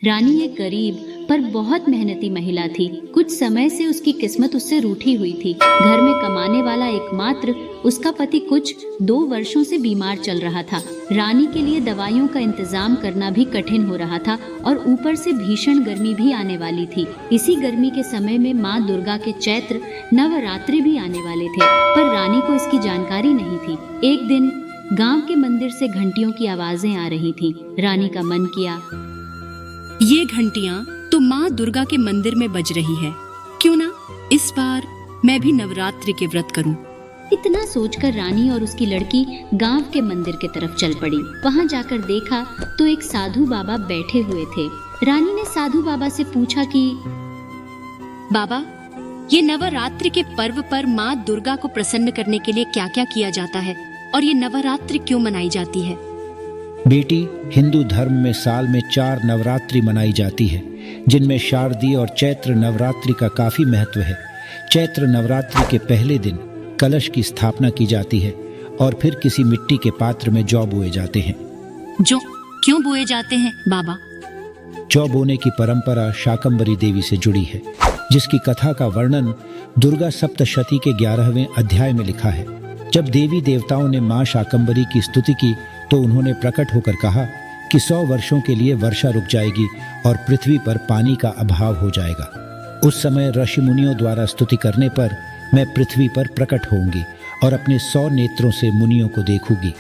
रानी एक गरीब पर बहुत मेहनती महिला थी। कुछ समय से उसकी किस्मत उससे रूठी हुई थी। घर में कमाने वाला एकमात्र उसका पति कुछ 2 वर्षों से बीमार चल रहा था। रानी के लिए दवाइयों का इंतजाम करना भी कठिन हो रहा था और ऊपर से भीषण गर्मी भी आने वाली थी। इसी गर्मी के समय में माँ दुर्गा के चैत्र नवरात्रि भी आने वाले थे, पर रानी को इसकी जानकारी नहीं थी। एक दिन गांव के मंदिर से घंटियों की आवाजें आ रही थीं। रानी का मन किया, ये घंटियां तो माँ दुर्गा के मंदिर में बज रही है, क्यों ना इस बार मैं भी नवरात्रि के व्रत करूं। इतना सोचकर रानी और उसकी लड़की गांव के मंदिर की तरफ चल पड़ी। वहां जाकर देखा तो एक साधु बाबा बैठे हुए थे। रानी ने साधु बाबा से पूछा कि बाबा, ये नवरात्रि के पर्व पर माँ दुर्गा को प्रसन्न करने के लिए क्या क्या किया जाता है और ये नवरात्रि क्यों मनाई जाती है? बेटी, हिंदू धर्म में साल में 4 नवरात्रि मनाई जाती है, जिनमें शारदीय और चैत्र नवरात्रि का काफी महत्व है। चैत्र नवरात्रि के पहले दिन कलश की स्थापना की जाती है और फिर किसी मिट्टी के पात्र में जौ बोए जाते हैं। जो क्यों बोए जाते हैं बाबा? जौ बोने की परंपरा शाकंभरी देवी से जुड़ी है, जिसकी कथा का वर्णन दुर्गा सप्तशती के 11वें अध्याय में लिखा है। जब देवी देवताओं ने मां शाकंभरी की स्तुति की तो उन्होंने प्रकट होकर कहा कि 100 वर्षों के लिए वर्षा रुक जाएगी और पृथ्वी पर पानी का अभाव हो जाएगा। उस समय ऋषि मुनियों द्वारा स्तुति करने पर मैं पृथ्वी पर प्रकट होऊंगी और अपने 100 नेत्रों से मुनियों को देखूंगी।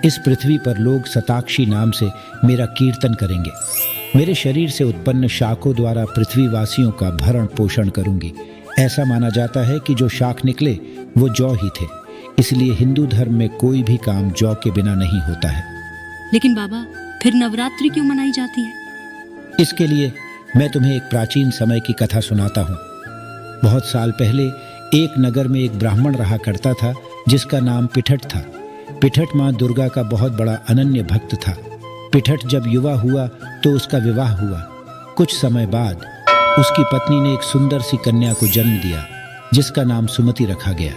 इस पृथ्वी पर लोग शताक्षी नाम से मेरा कीर्तन करेंगे। मेरे शरीर से उत्पन्न शाखों द्वारा पृथ्वीवासियों का भरण पोषण करूंगी। ऐसा माना जाता है कि जो शाख निकले वो जौ ही थे, इसलिए हिंदू धर्म में कोई भी काम जौ के बिना नहीं होता है। लेकिन बाबा, फिर नवरात्रि क्यों मनाई जाती है? इसके लिए मैं तुम्हें एक प्राचीन समय की कथा सुनाता हूँ। बहुत साल पहले एक नगर में एक ब्राह्मण रहा करता था, जिसका नाम पिठट था। पिठट माँ दुर्गा का बहुत बड़ा अनन्य भक्त था। पिठट जब युवा हुआ तो उसका विवाह हुआ। कुछ समय बाद उसकी पत्नी ने एक सुंदर सी कन्या को जन्म दिया, जिसका नाम सुमति रखा गया।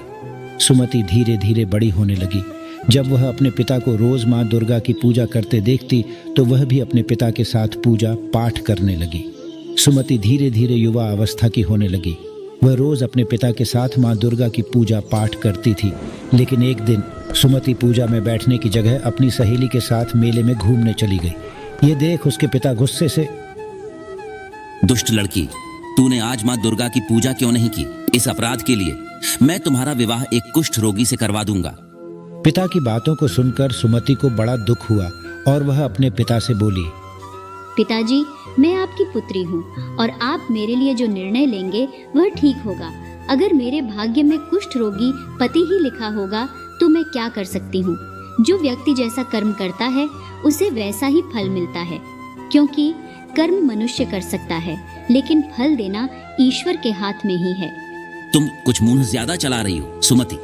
सुमति धीरे धीरे बड़ी होने लगी। जब वह अपने पिता को रोज माँ दुर्गा की पूजा करते देखती तो वह भी अपने पिता के साथ पूजा पाठ करने लगी। सुमति धीरे धीरे युवा अवस्था की होने लगी। वह रोज अपने पिता के साथ माँ दुर्गा की पूजा पाठ करती थी। लेकिन एक दिन सुमति पूजा में बैठने की जगह अपनी सहेली के साथ मेले में घूमने चली गई। ये देख उसके पिता गुस्से से, दुष्ट लड़की, तूने आज माँ दुर्गा की पूजा क्यों नहीं की? इस अपराध के लिए मैं तुम्हारा विवाह एक कुष्ठ रोगी से करवा दूंगा। पिता की बातों को सुनकर सुमति को बड़ा दुख हुआ और वह अपने पिता से बोली, पिताजी, मैं आपकी पुत्री हूँ और आप मेरे लिए जो निर्णय लेंगे वह ठीक होगा। अगर मेरे भाग्य में कुष्ठ रोगी पति ही लिखा होगा तो मैं क्या कर सकती हूँ? जो व्यक्ति जैसा कर्म करता है उसे वैसा ही फल मिलता है, क्योंकि कर्म मनुष्य कर सकता है लेकिन फल देना ईश्वर के हाथ में ही है। तुम कुछ मुंह ज्यादा चला रही हो सुमति।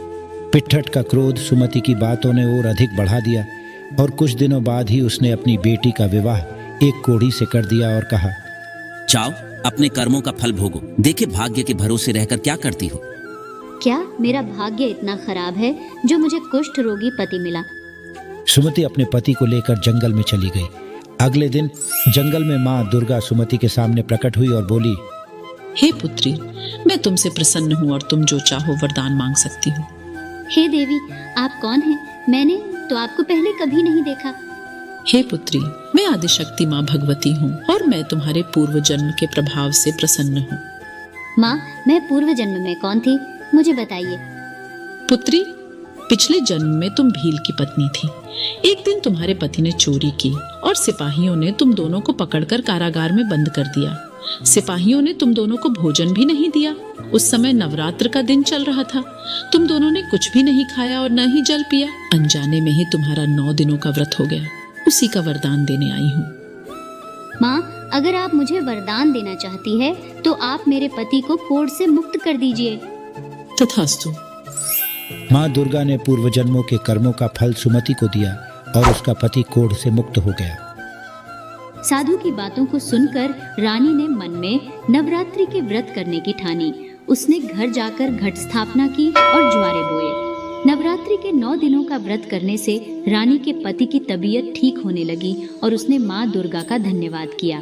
पिठट का क्रोध सुमति की बातों ने और अधिक बढ़ा दिया और कुछ दिनों बाद ही उसने अपनी बेटी का विवाह एक कोढ़ी से कर दिया और कहा, जाओ अपने कर्मों का फल भोगो। देखे भाग्य के भरोसे रहकर क्या करती हो। क्या मेरा भाग्य इतना खराब है जो मुझे कुष्ठ रोगी पति मिला? सुमति अपने पति को लेकर जंगल में चली गई। अगले दिन जंगल में माँ दुर्गा सुमति के सामने प्रकट हुई और बोली, हे पुत्री, मैं तुमसे प्रसन्न हूँ और तुम जो चाहो वरदान मांग सकती हो। हे देवी, आप कौन हैं? मैंने तो आपको पहले कभी नहीं देखा। हे पुत्री, मैं आदिशक्ति माँ भगवती हूँ और मैं तुम्हारे पूर्व जन्म के प्रभाव से प्रसन्न हूँ। माँ, मैं पूर्व जन्म में कौन थी, मुझे बताइए। पुत्री, पिछले जन्म में तुम भील की पत्नी थी। एक दिन तुम्हारे पति ने चोरी की और सिपाहियों ने तुम दोनों को पकड़कर कारागार में बंद कर दिया। सिपाहियों ने तुम दोनों को भोजन भी नहीं दिया। उस समय नवरात्र का दिन चल रहा था। तुम दोनों ने कुछ भी नहीं खाया और न ही जल पिया। अनजाने में ही तुम्हारा 9 दिनों का व्रत हो गया। उसी का वरदान देने आई हूँ। माँ, अगर आप मुझे वरदान देना चाहती है तो आप मेरे पति को कोढ़ से मुक्त कर दीजिए। तथास्तु। माँ दुर्गा ने पूर्व जन्मों के कर्मों का फल सुमति को दिया और उसका पति कोढ़ से मुक्त हो गया। साधु की बातों को सुनकर रानी ने मन में नवरात्रि के व्रत करने की ठानी। उसने घर जाकर घट स्थापना की और ज्वारे बोए। नवरात्रि के 9 दिनों का व्रत करने से रानी के पति की तबीयत ठीक होने लगी और उसने माँ दुर्गा का धन्यवाद किया।